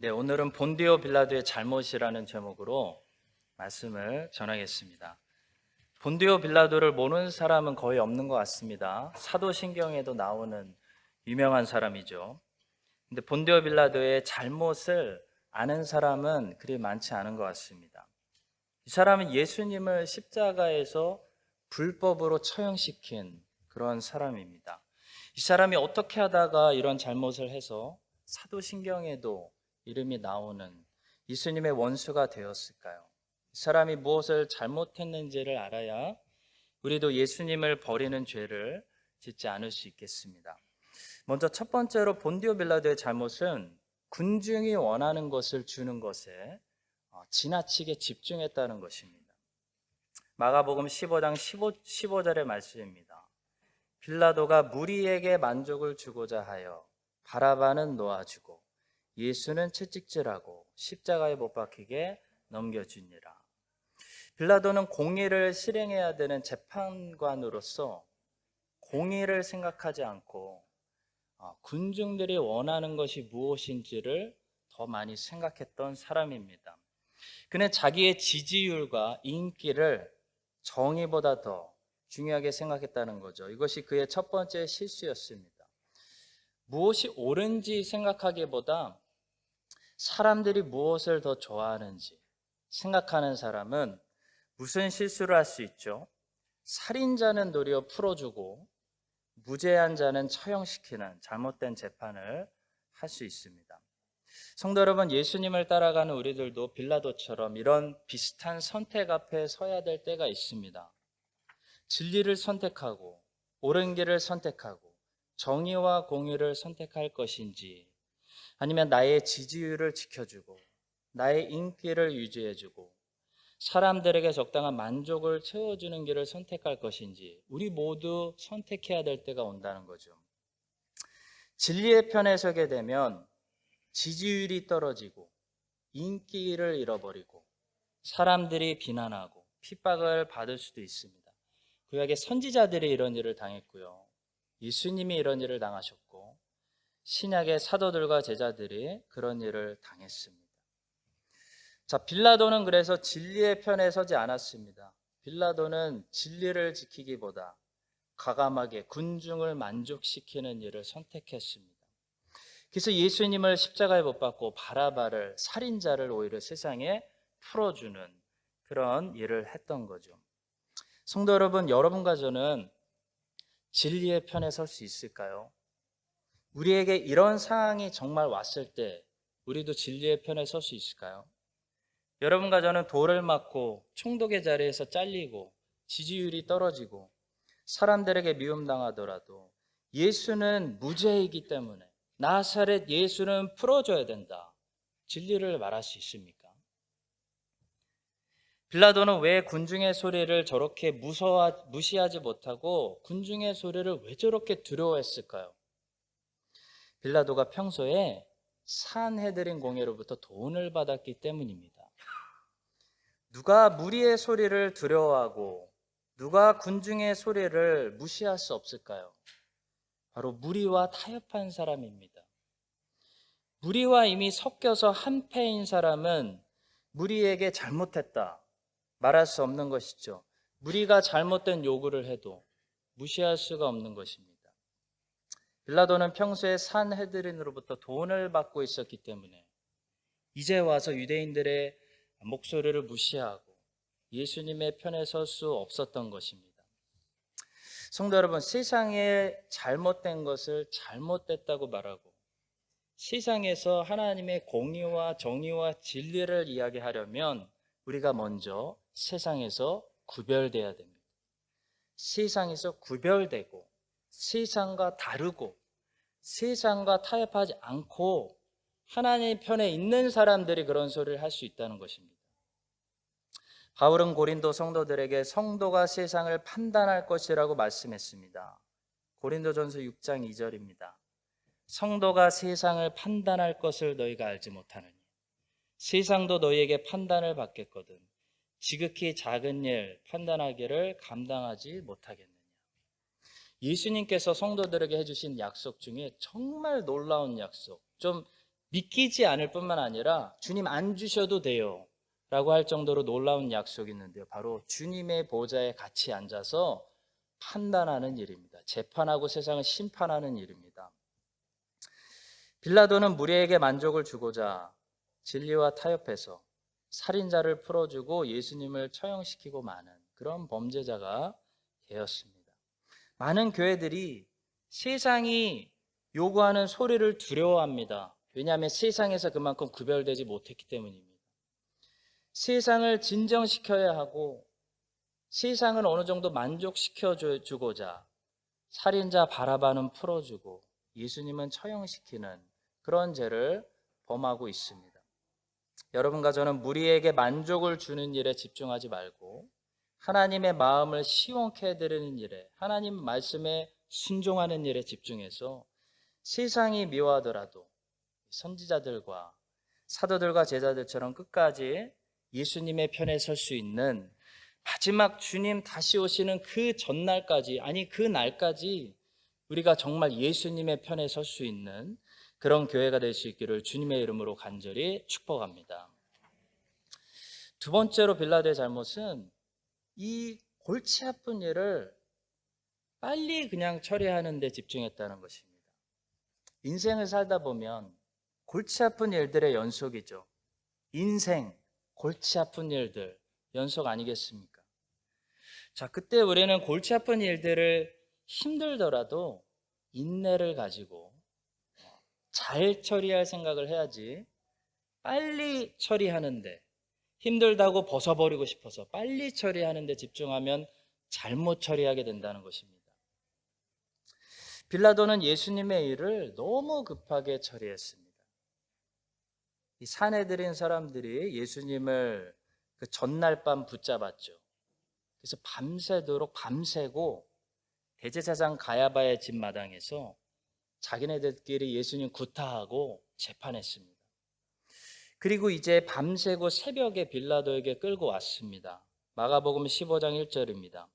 네, 오늘은 본디오 빌라도의 잘못이라는 제목으로 말씀을 전하겠습니다. 본디오 빌라도를 모르는 사람은 거의 없는 것 같습니다. 사도신경에도 나오는 유명한 사람이죠. 근데 본디오 빌라도의 잘못을 아는 사람은 그리 많지 않은 것 같습니다. 이 사람은 예수님을 십자가에서 불법으로 처형시킨 그런 사람입니다. 이 사람이 어떻게 하다가 이런 잘못을 해서 사도신경에도 이름이 나오는 예수님의 원수가 되었을까요? 이 사람이 무엇을 잘못했는지를 알아야 우리도 예수님을 버리는 죄를 짓지 않을 수 있겠습니다. 먼저 첫 번째로 본디오 빌라도의 잘못은 군중이 원하는 것을 주는 것에 지나치게 집중했다는 것입니다. 마가복음 15장 15절의 말씀입니다. 빌라도가 무리에게 만족을 주고자 하여 바라바는 놓아주고 예수는 채찍질하고 십자가에 못 박히게 넘겨주니라. 빌라도는 공의를 실행해야 되는 재판관으로서 공의를 생각하지 않고 군중들이 원하는 것이 무엇인지를 더 많이 생각했던 사람입니다. 그는 자기의 지지율과 인기를 정의보다 더 중요하게 생각했다는 거죠. 이것이 그의 첫 번째 실수였습니다. 무엇이 옳은지 생각하기보다 사람들이 무엇을 더 좋아하는지 생각하는 사람은 무슨 실수를 할 수 있죠? 살인자는 도리어 풀어주고 무죄한 자는 처형시키는 잘못된 재판을 할 수 있습니다. 성도 여러분, 예수님을 따라가는 우리들도 빌라도처럼 이런 비슷한 선택 앞에 서야 될 때가 있습니다. 진리를 선택하고 옳은 길을 선택하고 정의와 공의를 선택할 것인지, 아니면 나의 지지율을 지켜주고 나의 인기를 유지해주고 사람들에게 적당한 만족을 채워주는 길을 선택할 것인지, 우리 모두 선택해야 될 때가 온다는 거죠. 진리의 편에 서게 되면 지지율이 떨어지고 인기를 잃어버리고 사람들이 비난하고 핍박을 받을 수도 있습니다. 구약의 선지자들이 이런 일을 당했고요, 예수님이 이런 일을 당하셨고 신약의 사도들과 제자들이 그런 일을 당했습니다. 자, 빌라도는 그래서 진리의 편에 서지 않았습니다. 빌라도는 진리를 지키기보다 과감하게 군중을 만족시키는 일을 선택했습니다. 그래서 예수님을 십자가에 못 박고 바라바를, 살인자를 오히려 세상에 풀어주는 그런 일을 했던 거죠. 성도 여러분, 여러분과 저는 진리의 편에 설 수 있을까요? 우리에게 이런 상황이 정말 왔을 때 우리도 진리의 편에 설 수 있을까요? 여러분과 저는 돌을 맞고 총독의 자리에서 잘리고 지지율이 떨어지고 사람들에게 미움당하더라도 예수는 무죄이기 때문에 나사렛 예수는 풀어줘야 된다, 진리를 말할 수 있습니까? 빌라도는 왜 군중의 소리를 저렇게 무시하지 못하고 군중의 소리를 왜 저렇게 두려워했을까요? 빌라도가 평소에 산헤드린 공회로부터 돈을 받았기 때문입니다. 누가 무리의 소리를 두려워하고 누가 군중의 소리를 무시할 수 없을까요? 바로 무리와 타협한 사람입니다. 무리와 이미 섞여서 한패인 사람은 무리에게 잘못했다 말할 수 없는 것이죠. 무리가 잘못된 요구를 해도 무시할 수가 없는 것입니다. 빌라도는 평소에 산헤드린으로부터 돈을 받고 있었기 때문에 이제 와서 유대인들의 목소리를 무시하고 예수님의 편에 설 수 없었던 것입니다. 성도 여러분, 세상에 잘못된 것을 잘못됐다고 말하고 세상에서 하나님의 공의와 정의와 진리를 이야기하려면 우리가 먼저 세상에서 구별돼야 됩니다. 세상에서 구별되고 세상과 다르고 세상과 타협하지 않고 하나님 편에 있는 사람들이 그런 소리를 할 수 있다는 것입니다. 바울은 고린도 성도들에게 성도가 세상을 판단할 것이라고 말씀했습니다. 고린도전서 6장 2절입니다. 성도가 세상을 판단할 것을 너희가 알지 못하느니 세상도 너희에게 판단을 받겠거든 지극히 작은 일 판단하기를 감당하지 못하겠느냐. 예수님께서 성도들에게 해주신 약속 중에 정말 놀라운 약속, 좀 믿기지 않을 뿐만 아니라 주님 안 주셔도 돼요 라고 할 정도로 놀라운 약속이 있는데요. 바로 주님의 보좌에 같이 앉아서 판단하는 일입니다. 재판하고 세상을 심판하는 일입니다. 빌라도는 무리에게 만족을 주고자 진리와 타협해서 살인자를 풀어주고 예수님을 처형시키고 마는 그런 범죄자가 되었습니다. 많은 교회들이 세상이 요구하는 소리를 두려워합니다. 왜냐하면 세상에서 그만큼 구별되지 못했기 때문입니다. 세상을 진정시켜야 하고 세상을 어느 정도 만족시켜 주고자 살인자 바라바는 풀어주고 예수님은 처형시키는 그런 죄를 범하고 있습니다. 여러분과 저는 무리에게 만족을 주는 일에 집중하지 말고 하나님의 마음을 시원케 해드리는 일에, 하나님 말씀에 순종하는 일에 집중해서 세상이 미워하더라도 선지자들과 사도들과 제자들처럼 끝까지 예수님의 편에 설 수 있는 마지막 주님 다시 오시는 그 전날까지, 아니 그 날까지 우리가 정말 예수님의 편에 설 수 있는 그런 교회가 될 수 있기를 주님의 이름으로 간절히 축복합니다. 두 번째로 빌라도의 잘못은 이 골치 아픈 일을 빨리 그냥 처리하는 데 집중했다는 것입니다. 인생을 살다 보면 골치 아픈 일들의 연속이죠. 인생, 골치 아픈 일들, 연속 아니겠습니까? 자, 그때 우리는 골치 아픈 일들을 힘들더라도 인내를 가지고 잘 처리할 생각을 해야지 빨리 처리하는데 힘들다고 벗어버리고 싶어서 빨리 처리하는데 집중하면 잘못 처리하게 된다는 것입니다. 빌라도는 예수님의 일을 너무 급하게 처리했습니다. 이 사내들인 사람들이 예수님을 그 전날 밤 붙잡았죠. 그래서 밤새고 대제사장 가야바의 집 마당에서 자기네들끼리 예수님 구타하고 재판했습니다. 그리고 이제 밤새고 새벽에 빌라도에게 끌고 왔습니다. 마가복음 15장 1절입니다.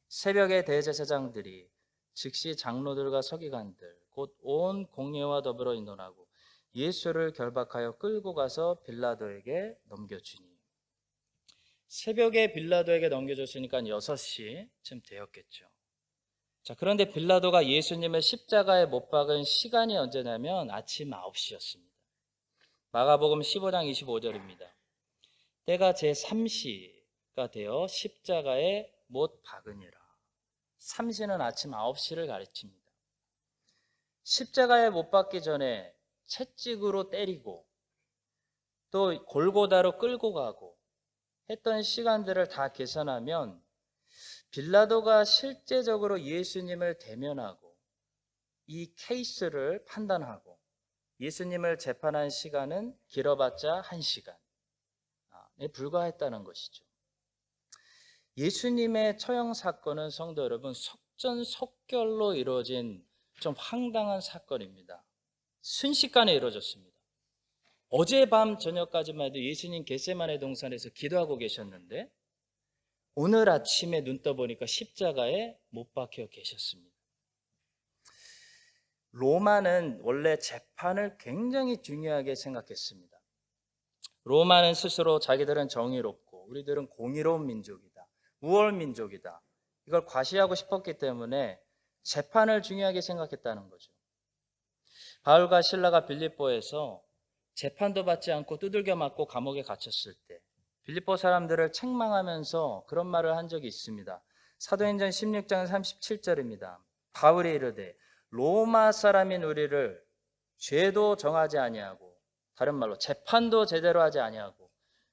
새벽에 대제사장들이 즉시 장로들과 서기관들 곧 온 공회와 더불어 의논하고 예수를 결박하여 끌고 가서 빌라도에게 넘겨주니, 새벽에 빌라도에게 넘겨줬으니까 6시쯤 되었겠죠. 자, 그런데 빌라도가 예수님을 십자가에 못 박은 시간이 언제냐면 아침 9시였습니다. 마가복음 15장 25절입니다. 때가 제3시가 되어 십자가에 못 박으니라. 3시는 아침 9시를 가르칩니다. 십자가에 못 박기 전에 채찍으로 때리고 또 골고다로 끌고 가고 했던 시간들을 다 계산하면 빌라도가 실제적으로 예수님을 대면하고 이 케이스를 판단하고 예수님을 재판한 시간은 길어봤자 1시간에 불과했다는 것이죠. 예수님의 처형 사건은 성도 여러분 속전속결로 이루어진 좀 황당한 사건입니다. 순식간에 이루어졌습니다. 어젯밤 저녁까지만 해도 예수님 겟세마네 동산에서 기도하고 계셨는데 오늘 아침에 눈 떠보니까 십자가에 못 박혀 계셨습니다. 로마는 원래 재판을 굉장히 중요하게 생각했습니다. 로마는 스스로 자기들은 정의롭고 우리들은 공의로운 민족이다, 우월 민족이다, 이걸 과시하고 싶었기 때문에 재판을 중요하게 생각했다는 거죠. 바울과 실라가 빌립보에서 재판도 받지 않고 두들겨 맞고 감옥에 갇혔을 때 빌립보 사람들을 책망하면서 그런 말을 한 적이 있습니다. 사도행전 16장 37절입니다. 바울이 이르되 로마 사람인 우리를 죄도 정하지 아니하고, 다른 말로 재판도 제대로 하지 아니하고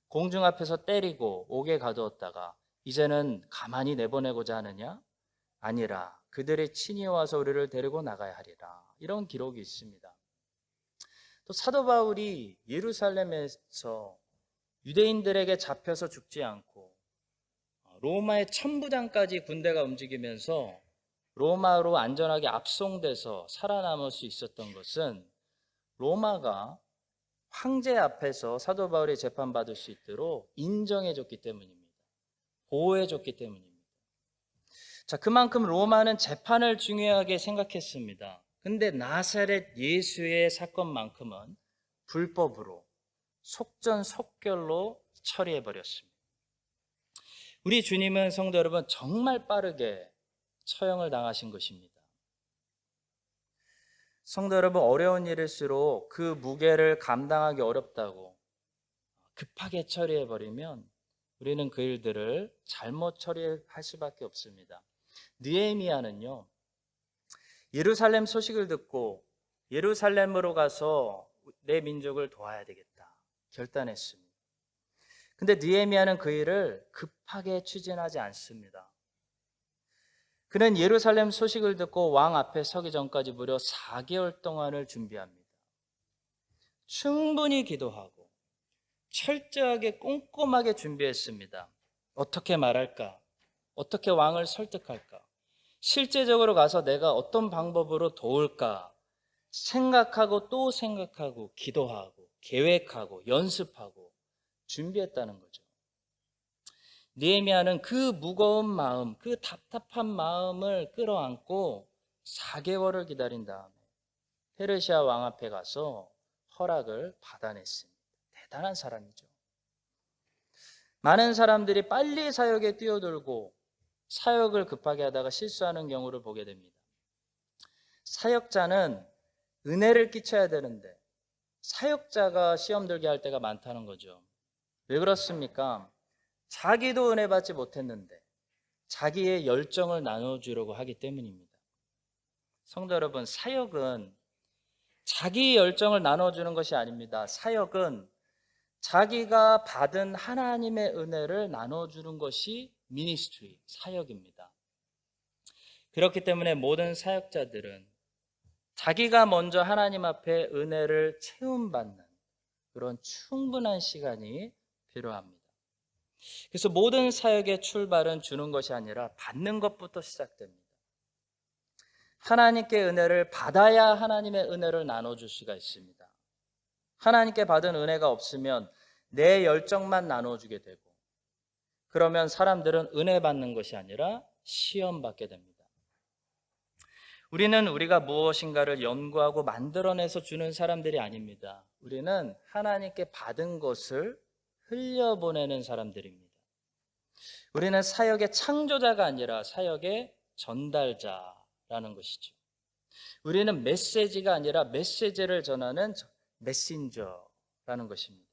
공중 앞에서 때리고 옥에 가두었다가 이제는 가만히 내보내고자 하느냐? 아니라 그들이 친히 와서 우리를 데리고 나가야 하리라. 이런 기록이 있습니다. 또 사도 바울이 예루살렘에서 유대인들에게 잡혀서 죽지 않고 로마의 천부장까지 군대가 움직이면서 로마로 안전하게 압송돼서 살아남을 수 있었던 것은 로마가 황제 앞에서 사도 바울이 재판받을 수 있도록 인정해줬기 때문입니다. 보호해줬기 때문입니다. 자, 그만큼 로마는 재판을 중요하게 생각했습니다. 근데 나사렛 예수의 사건만큼은 불법으로 속전속결로 처리해버렸습니다. 우리 주님은 성도 여러분 정말 빠르게 처형을 당하신 것입니다. 성도 여러분, 어려운 일일수록 그 무게를 감당하기 어렵다고 급하게 처리해버리면 우리는 그 일들을 잘못 처리할 수밖에 없습니다. 느헤미야는요, 예루살렘 소식을 듣고 예루살렘으로 가서 내 민족을 도와야 되겠다 결단했습니다. 근데 느헤미야는 그 일을 급하게 추진하지 않습니다. 그는 예루살렘 소식을 듣고 왕 앞에 서기 전까지 무려 4개월 동안을 준비합니다. 충분히 기도하고 철저하게 꼼꼼하게 준비했습니다. 어떻게 말할까? 어떻게 왕을 설득할까? 실제적으로 가서 내가 어떤 방법으로 도울까? 생각하고 또 생각하고 기도하고 계획하고 연습하고 준비했다는 거죠. 느헤미야는 그 무거운 마음, 그 답답한 마음을 끌어안고 4개월을 기다린 다음에 페르시아 왕 앞에 가서 허락을 받아냈습니다. 대단한 사람이죠. 많은 사람들이 빨리 사역에 뛰어들고 사역을 급하게 하다가 실수하는 경우를 보게 됩니다. 사역자는 은혜를 끼쳐야 되는데 사역자가 시험 들게 할 때가 많다는 거죠. 왜 그렇습니까? 자기도 은혜 받지 못했는데 자기의 열정을 나눠주려고 하기 때문입니다. 성도 여러분, 사역은 자기 열정을 나눠주는 것이 아닙니다. 사역은 자기가 받은 하나님의 은혜를 나눠주는 것이 미니스트리, 사역입니다. 그렇기 때문에 모든 사역자들은 자기가 먼저 하나님 앞에 은혜를 체험받는 그런 충분한 시간이 필요합니다. 그래서 모든 사역의 출발은 주는 것이 아니라 받는 것부터 시작됩니다. 하나님께 은혜를 받아야 하나님의 은혜를 나눠줄 수가 있습니다. 하나님께 받은 은혜가 없으면 내 열정만 나눠주게 되고 그러면 사람들은 은혜 받는 것이 아니라 시험 받게 됩니다. 우리는 우리가 무엇인가를 연구하고 만들어내서 주는 사람들이 아닙니다. 우리는 하나님께 받은 것을 흘려보내는 사람들입니다. 우리는 사역의 창조자가 아니라 사역의 전달자라는 것이죠. 우리는 메시지가 아니라 메시지를 전하는 메신저라는 것입니다.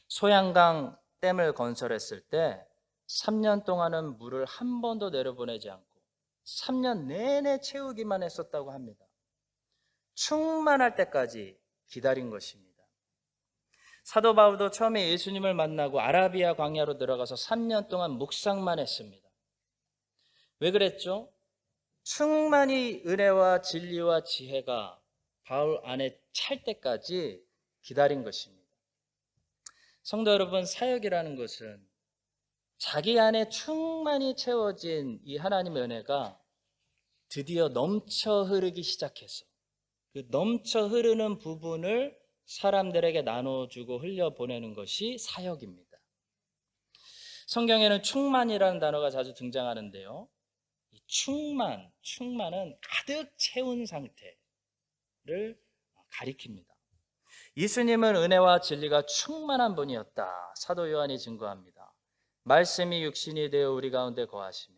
소양강 댐을 건설했을 때 3년 동안은 물을 한 번도 내려보내지 않고 3년 내내 채우기만 했었다고 합니다. 충만할 때까지 기다린 것입니다. 사도 바울도 처음에 예수님을 만나고 아라비아 광야로 들어가서 3년 동안 묵상만 했습니다. 왜 그랬죠? 충만히 은혜와 진리와 지혜가 바울 안에 찰 때까지 기다린 것입니다. 성도 여러분, 사역이라는 것은 자기 안에 충만히 채워진 이 하나님의 은혜가 드디어 넘쳐 흐르기 시작해서 그 넘쳐 흐르는 부분을 사람들에게 나눠주고 흘려보내는 것이 사역입니다. 성경에는 충만이라는 단어가 자주 등장하는데요. 이 충만은 가득 채운 상태를 가리킵니다. 예수님은 은혜와 진리가 충만한 분이었다. 사도 요한이 증거합니다. 말씀이 육신이 되어 우리 가운데 거하시며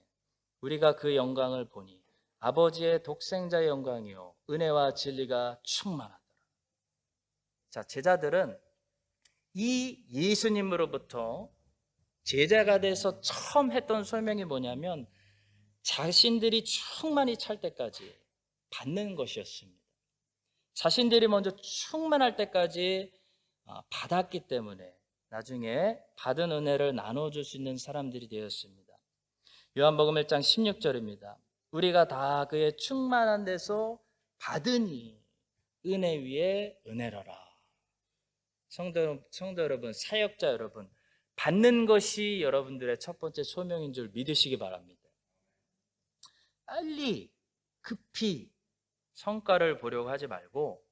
우리가 그 영광을 보니 아버지의 독생자의 영광이요 은혜와 진리가 충만하더라. 자, 제자들은 이 예수님으로부터 제자가 돼서 처음 했던 설명이 뭐냐면 자신들이 충만히 찰 때까지 받는 것이었습니다. 자신들이 먼저 충만할 때까지 받았기 때문에 나중에 받은 은혜를 나눠줄 수 있는 사람들이 되었습니다. 요한복음 1장 16절입니다. 우리가 다 그의 충만한 데서 받으니 은혜 위에 은혜로라. 성도 여러분, 사역자 여러분, 받는 것이 여러분들의 첫 번째 소명인 줄 믿으시기 바랍니다. 빨리 급히 성과를 보려고 하지 말고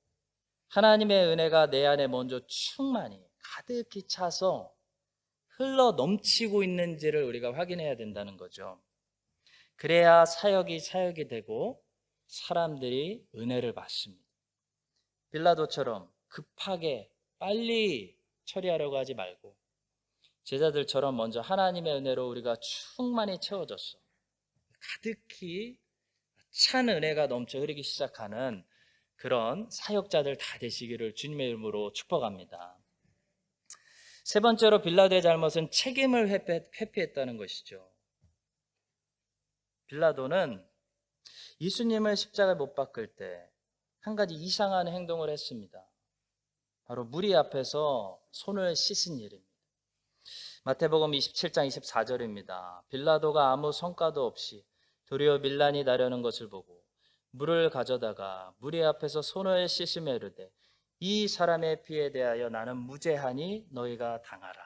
하나님의 은혜가 내 안에 먼저 충만히 가득히 차서 흘러 넘치고 있는지를 우리가 확인해야 된다는 거죠. 그래야 사역이 되고 사람들이 은혜를 받습니다. 빌라도처럼 급하게 빨리 처리하려고 하지 말고 제자들처럼 먼저 하나님의 은혜로 우리가 충만히 채워졌어. 가득히 찬 은혜가 넘쳐 흐르기 시작하는 그런 사역자들 다 되시기를 주님의 이름으로 축복합니다. 세 번째로 빌라도의 잘못은 책임을 회피했다는 것이죠. 빌라도는 예수님을 십자가에 못 박을 때 한 가지 이상한 행동을 했습니다. 바로 무리 앞에서 손을 씻은 일입니다. 마태복음 27장 24절입니다. 빌라도가 아무 성과도 없이 도리어 밀란이 나려는 것을 보고 물을 가져다가 무리 앞에서 손을 씻으며 이르되 이 사람의 피에 대하여 나는 무죄하니 너희가 당하라.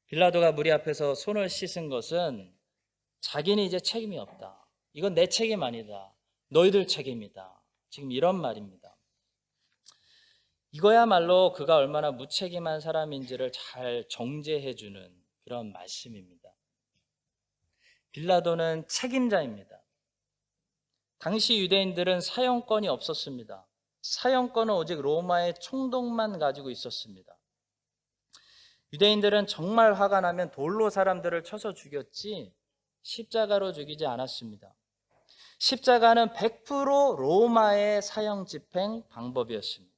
빌라도가 무리 앞에서 손을 씻은 것은 자기는 이제 책임이 없다. 이건 내 책임 아니다. 너희들 책임이다. 지금 이런 말입니다. 이거야말로 그가 얼마나 무책임한 사람인지를 잘 정죄해주는 그런 말씀입니다. 빌라도는 책임자입니다. 당시 유대인들은 사형권이 없었습니다. 사형권은 오직 로마의 총독만 가지고 있었습니다. 유대인들은 정말 화가 나면 돌로 사람들을 쳐서 죽였지 십자가로 죽이지 않았습니다. 십자가는 100% 로마의 사형 집행 방법이었습니다.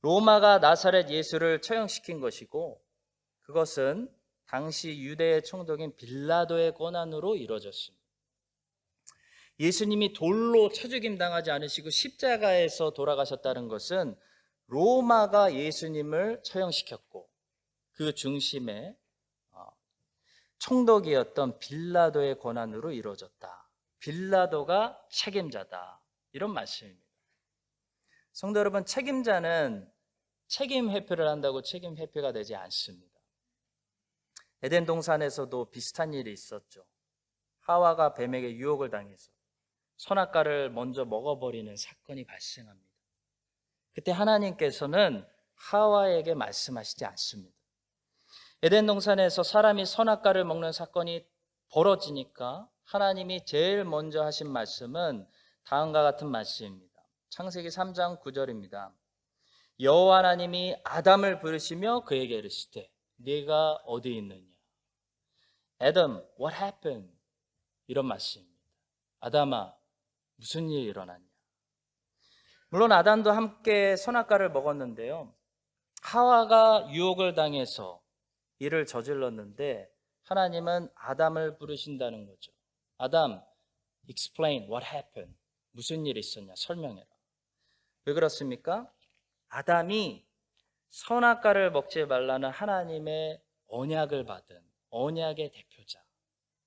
로마가 나사렛 예수를 처형시킨 것이고 그것은 당시 유대의 총독인 빌라도의 권한으로 이루어졌습니다. 예수님이 돌로 쳐죽임 당하지 않으시고 십자가에서 돌아가셨다는 것은 로마가 예수님을 처형시켰고 그 중심에 총독이었던 빌라도의 권한으로 이루어졌다. 빌라도가 책임자다. 이런 말씀입니다. 성도 여러분, 책임자는 책임 회피를 한다고 책임 회피가 되지 않습니다. 에덴 동산에서도 비슷한 일이 있었죠. 하와가 뱀에게 유혹을 당해서 선악과를 먼저 먹어버리는 사건이 발생합니다. 그때 하나님께서는 하와에게 말씀하시지 않습니다. 에덴 동산에서 사람이 선악과를 먹는 사건이 벌어지니까 하나님이 제일 먼저 하신 말씀은 다음과 같은 말씀입니다. 창세기 3장 9절입니다. 여호와 하나님이 아담을 부르시며 그에게 이르시되 네가 어디 있느냐? Adam, what happened? 이런 말씀입니다. 아담아, 무슨 일이 일어났냐? 물론 아담도 함께 선악과를 먹었는데요. 하와가 유혹을 당해서 일을 저질렀는데 하나님은 아담을 부르신다는 거죠. 아담, explain what happened. 무슨 일이 있었냐? 설명해라. 왜 그렇습니까? 아담이 선악과를 먹지 말라는 하나님의 언약을 받은 언약의 대표자.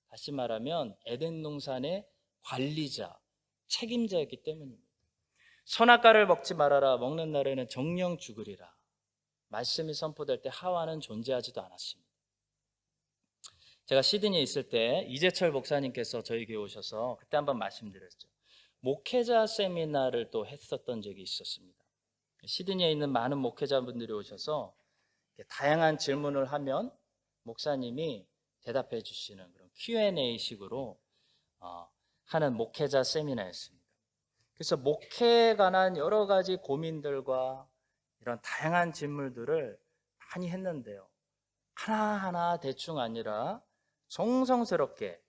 다시 말하면 에덴 동산의 관리자, 책임자였기 때문입니다. 선악과를 먹지 말아라. 먹는 날에는 정령 죽으리라. 말씀이 선포될 때 하와는 존재하지도 않았습니다. 제가 시드니에 있을 때 이재철 목사님께서 저희 교회 오셔서 그때 한번 말씀드렸죠. 목회자 세미나를 또 했었던 적이 있었습니다. 시드니에 있는 많은 목회자분들이 오셔서 다양한 질문을 하면 목사님이 대답해 주시는 그런 Q&A 식으로 하는 목회자 세미나였습니다. 그래서 목회에 관한 여러 가지 고민들과 이런 다양한 질문들을 많이 했는데요. 하나하나 대충 아니라 정성스럽게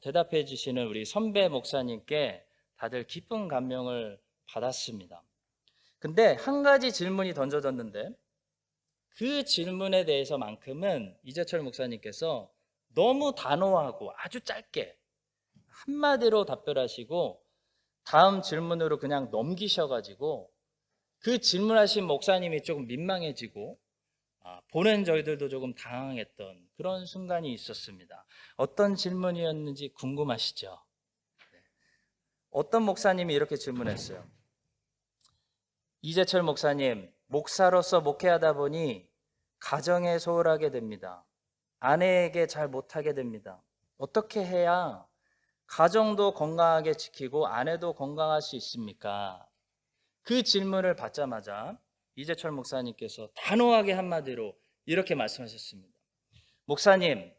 대답해 주시는 우리 선배 목사님께 다들 기쁜 감명을 받았습니다. 근데 한 가지 질문이 던져졌는데 그 질문에 대해서만큼은 이재철 목사님께서 너무 단호하고 아주 짧게 한마디로 답변하시고 다음 질문으로 그냥 넘기셔가지고 그 질문하신 목사님이 조금 민망해지고 보는 저희들도 조금 당황했던 그런 순간이 있었습니다. 어떤 질문이었는지 궁금하시죠? 어떤 목사님이 이렇게 질문했어요. 이재철 목사님, 목사로서 목회하다 보니 가정에 소홀하게 됩니다. 아내에게 잘 못하게 됩니다. 어떻게 해야 가정도 건강하게 지키고 아내도 건강할 수 있습니까? 그 질문을 받자마자 이재철 목사님께서 단호하게 한마디로 이렇게 말씀하셨습니다. 목사님,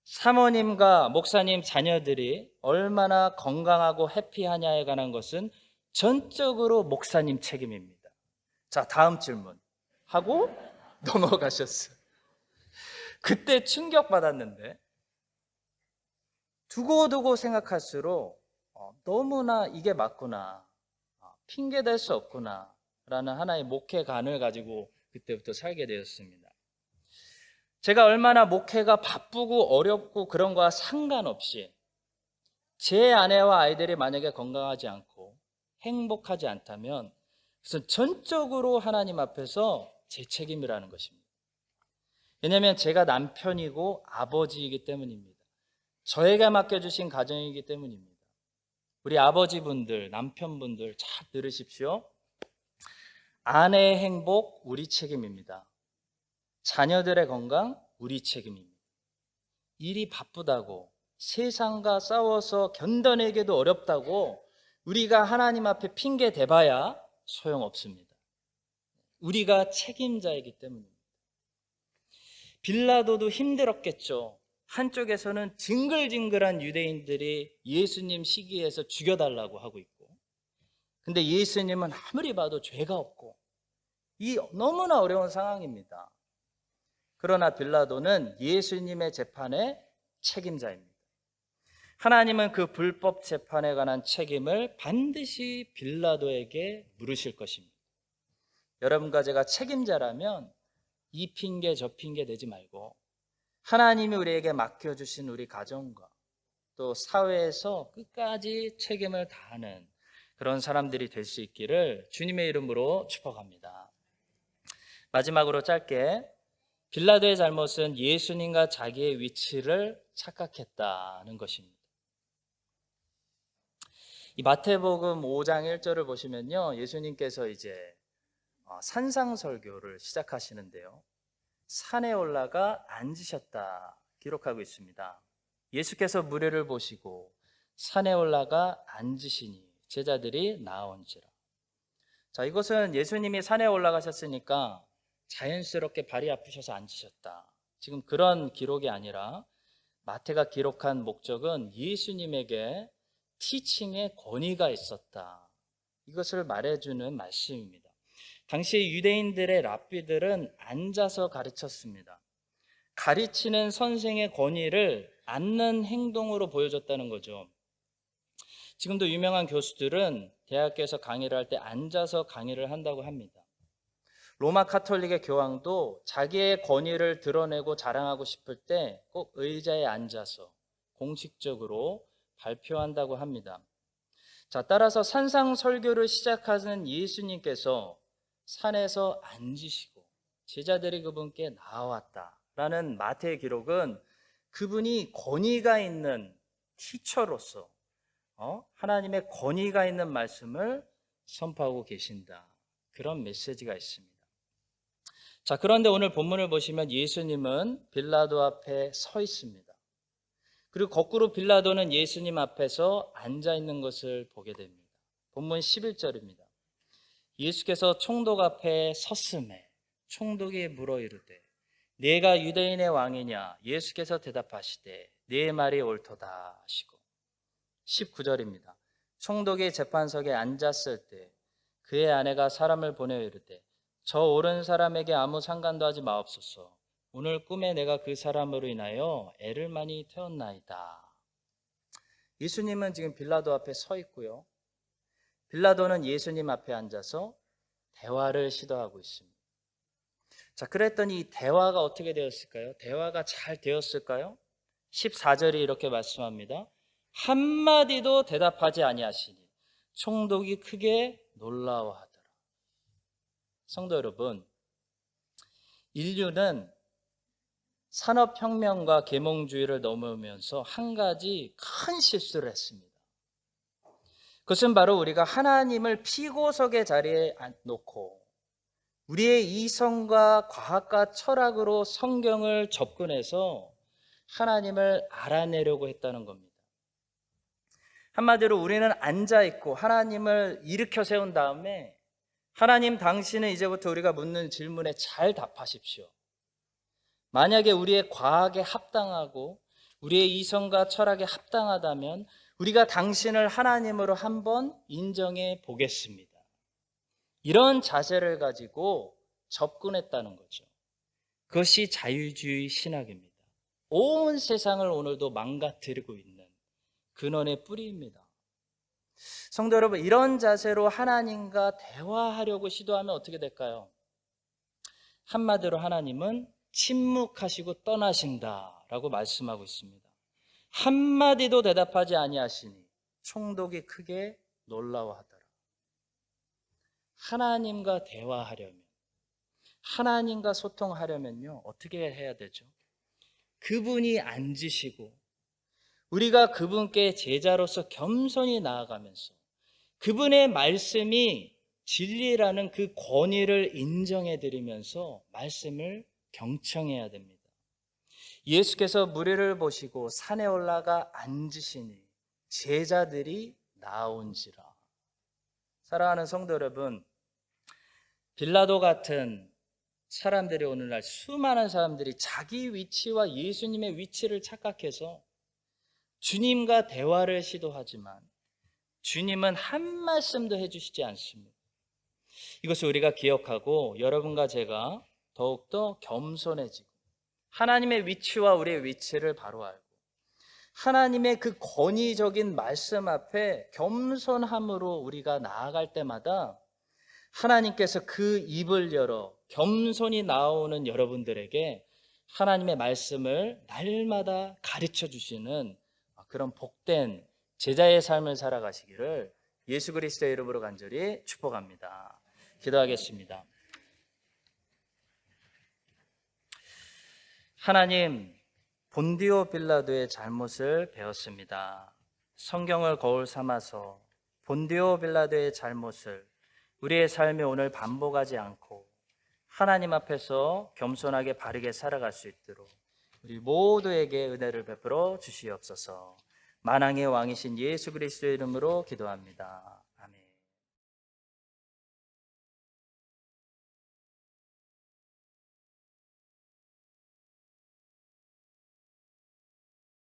사모님과 목사님 자녀들이 얼마나 건강하고 해피하냐에 관한 것은 전적으로 목사님 책임입니다. 자, 다음 질문 하고 넘어가셨어요. 그때 충격받았는데 두고두고 생각할수록 너무나 이게 맞구나, 핑계댈 수 없구나 라는 하나의 목회관을 가지고 그때부터 살게 되었습니다. 제가 얼마나 목회가 바쁘고 어렵고 그런 거와 상관없이 제 아내와 아이들이 만약에 건강하지 않고 행복하지 않다면 그것은 전적으로 하나님 앞에서 제 책임이라는 것입니다. 왜냐하면 제가 남편이고 아버지이기 때문입니다. 저에게 맡겨주신 가정이기 때문입니다. 우리 아버지분들, 남편분들 잘 들으십시오. 아내의 행복 우리 책임입니다. 자녀들의 건강 우리 책임입니다. 일이 바쁘다고 세상과 싸워서 견뎌내기도 어렵다고 우리가 하나님 앞에 핑계 대봐야 소용없습니다. 우리가 책임자이기 때문입니다. 빌라도도 힘들었겠죠. 한쪽에서는 징글징글한 유대인들이 예수님 시기에서 죽여달라고 하고 있고, 근데 예수님은 아무리 봐도 죄가 없고 이 너무나 어려운 상황입니다. 그러나 빌라도는 예수님의 재판의 책임자입니다. 하나님은 그 불법 재판에 관한 책임을 반드시 빌라도에게 물으실 것입니다. 여러분과 제가 책임자라면 이 핑계 저 핑계 대지 말고 하나님이 우리에게 맡겨주신 우리 가정과 또 사회에서 끝까지 책임을 다하는 그런 사람들이 될 수 있기를 주님의 이름으로 축복합니다. 마지막으로 짧게, 빌라도의 잘못은 예수님과 자기의 위치를 착각했다는 것입니다. 이 마태복음 5장 1절을 보시면요, 예수님께서 이제 산상설교를 시작하시는데요, 산에 올라가 앉으셨다 기록하고 있습니다. 예수께서 무리를 보시고 산에 올라가 앉으시니 제자들이 나아온지라. 자, 이것은 예수님이 산에 올라가셨으니까 자연스럽게 발이 아프셔서 앉으셨다, 지금 그런 기록이 아니라 마태가 기록한 목적은 예수님에게 티칭의 권위가 있었다, 이것을 말해주는 말씀입니다. 당시 유대인들의 랍비들은 앉아서 가르쳤습니다. 가르치는 선생의 권위를 앉는 행동으로 보여줬다는 거죠. 지금도 유명한 교수들은 대학교에서 강의를 할 때 앉아서 강의를 한다고 합니다. 로마 카톨릭의 교황도 자기의 권위를 드러내고 자랑하고 싶을 때 꼭 의자에 앉아서 공식적으로 발표한다고 합니다. 자, 따라서 산상설교를 시작하는 예수님께서 산에서 앉으시고 제자들이 그분께 나아왔다라는 마태의 기록은 그분이 권위가 있는 티처로서 하나님의 권위가 있는 말씀을 선포하고 계신다, 그런 메시지가 있습니다. 자, 그런데 오늘 본문을 보시면 예수님은 빌라도 앞에 서 있습니다. 그리고 거꾸로 빌라도는 예수님 앞에서 앉아 있는 것을 보게 됩니다. 본문 11절입니다. 예수께서 총독 앞에 섰음에 총독이 물어 이르되 네가 유대인의 왕이냐? 예수께서 대답하시되 네 말이 옳도다 하시고, 19절입니다. 총독이 재판석에 앉았을 때 그의 아내가 사람을 보내어 이르되 저 옳은 사람에게 아무 상관도 하지 마옵소서. 오늘 꿈에 내가 그 사람으로 인하여 애를 많이 태웠나이다. 예수님은 지금 빌라도 앞에 서 있고요, 빌라도는 예수님 앞에 앉아서 대화를 시도하고 있습니다. 자, 그랬더니 이 대화가 어떻게 되었을까요? 대화가 잘 되었을까요? 14절이 이렇게 말씀합니다. 한마디도 대답하지 아니하시니 총독이 크게 놀라워하더라. 성도 여러분, 인류는 산업혁명과 계몽주의를 넘으면서 한 가지 큰 실수를 했습니다. 그것은 바로 우리가 하나님을 피고석의 자리에 놓고 우리의 이성과 과학과 철학으로 성경을 접근해서 하나님을 알아내려고 했다는 겁니다. 한마디로 우리는 앉아있고 하나님을 일으켜 세운 다음에 하나님, 당신은 이제부터 우리가 묻는 질문에 잘 답하십시오. 만약에 우리의 과학에 합당하고 우리의 이성과 철학에 합당하다면 우리가 당신을 하나님으로 한번 인정해 보겠습니다. 이런 자세를 가지고 접근했다는 거죠. 그것이 자유주의 신학입니다. 온 세상을 오늘도 망가뜨리고 있는 근원의 뿌리입니다. 성도 여러분, 이런 자세로 하나님과 대화하려고 시도하면 어떻게 될까요? 한마디로 하나님은 침묵하시고 떠나신다라고 말씀하고 있습니다. 한마디도 대답하지 아니하시니 총독이 크게 놀라워하더라. 하나님과 대화하려면, 하나님과 소통하려면요, 어떻게 해야 되죠? 그분이 앉으시고 우리가 그분께 제자로서 겸손히 나아가면서 그분의 말씀이 진리라는 그 권위를 인정해 드리면서 말씀을 경청해야 됩니다. 예수께서 무리를 보시고 산에 올라가 앉으시니 제자들이 나온지라. 사랑하는 성도 여러분, 빌라도 같은 사람들이 오늘날 수많은 사람들이 자기 위치와 예수님의 위치를 착각해서 주님과 대화를 시도하지만 주님은 한 말씀도 해주시지 않습니다. 이것을 우리가 기억하고 여러분과 제가 더욱더 겸손해지고 하나님의 위치와 우리의 위치를 바로 알고 하나님의 그 권위적인 말씀 앞에 겸손함으로 우리가 나아갈 때마다 하나님께서 그 입을 열어 겸손히 나오는 여러분들에게 하나님의 말씀을 날마다 가르쳐 주시는 그런 복된 제자의 삶을 살아가시기를 예수 그리스도의 이름으로 간절히 축복합니다. 기도하겠습니다. 하나님, 본디오 빌라도의 잘못을 배웠습니다. 성경을 거울 삼아서 본디오 빌라도의 잘못을 우리의 삶에 오늘 반복하지 않고 하나님 앞에서 겸손하게 바르게 살아갈 수 있도록 우리 모두에게 은혜를 베풀어 주시옵소서. 만왕의 왕이신 예수 그리스도의 이름으로 기도합니다.